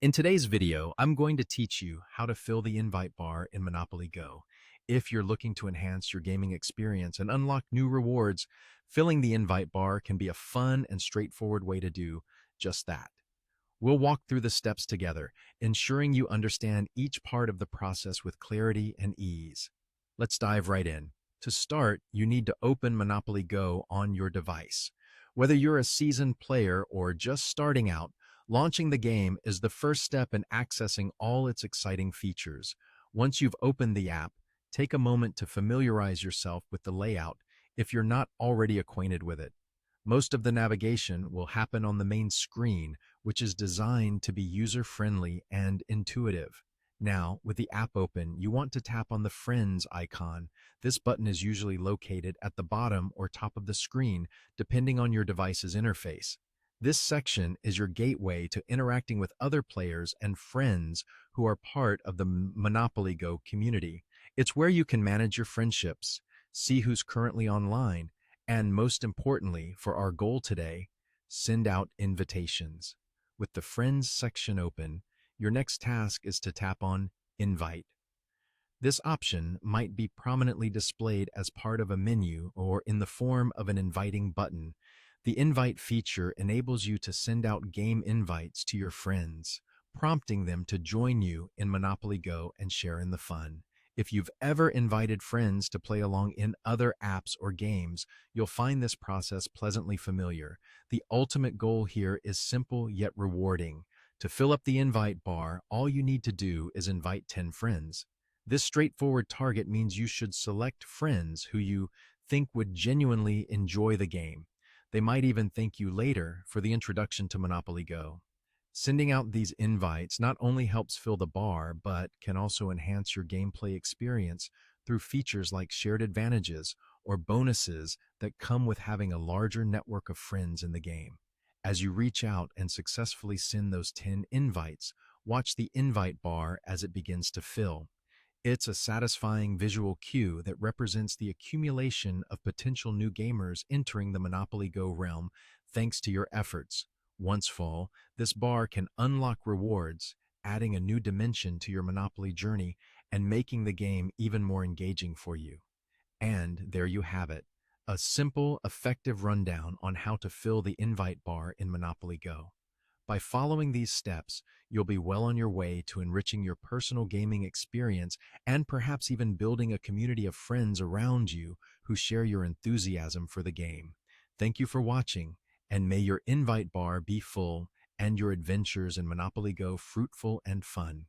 In today's video, I'm going to teach you how to fill the invite bar in Monopoly Go. If you're looking to enhance your gaming experience and unlock new rewards, filling the invite bar can be a fun and straightforward way to do just that. We'll walk through the steps together, ensuring you understand each part of the process with clarity and ease. Let's dive right in. To start, you need to open Monopoly Go on your device. Whether you're a seasoned player or just starting out, launching the game is the first step in accessing all its exciting features. Once you've opened the app, take a moment to familiarize yourself with the layout if you're not already acquainted with it. Most of the navigation will happen on the main screen, which is designed to be user-friendly and intuitive. Now, with the app open, you want to tap on the Friends icon. This button is usually located at the bottom or top of the screen, depending on your device's interface. This section is your gateway to interacting with other players and friends who are part of the Monopoly Go community. It's where you can manage your friendships, see who's currently online, and most importantly, for our goal today, send out invitations. With the Friends section open, your next task is to tap on Invite. This option might be prominently displayed as part of a menu or in the form of an inviting button. The invite feature enables you to send out game invites to your friends, prompting them to join you in Monopoly Go and share in the fun. If you've ever invited friends to play along in other apps or games, you'll find this process pleasantly familiar. The ultimate goal here is simple yet rewarding. To fill up the invite bar, all you need to do is invite 10 friends. This straightforward target means you should select friends who you think would genuinely enjoy the game. They might even thank you later for the introduction to Monopoly Go. Sending out these invites not only helps fill the bar, but can also enhance your gameplay experience through features like shared advantages or bonuses that come with having a larger network of friends in the game. As you reach out and successfully send those 10 invites, watch the invite bar as it begins to fill. It's a satisfying visual cue that represents the accumulation of potential new gamers entering the Monopoly Go realm thanks to your efforts. Once full, this bar can unlock rewards, adding a new dimension to your Monopoly journey and making the game even more engaging for you. And there you have it, a simple, effective rundown on how to fill the invite bar in Monopoly Go. By following these steps, you'll be well on your way to enriching your personal gaming experience and perhaps even building a community of friends around you who share your enthusiasm for the game. Thank you for watching, and may your invite bar be full and your adventures in Monopoly Go fruitful and fun.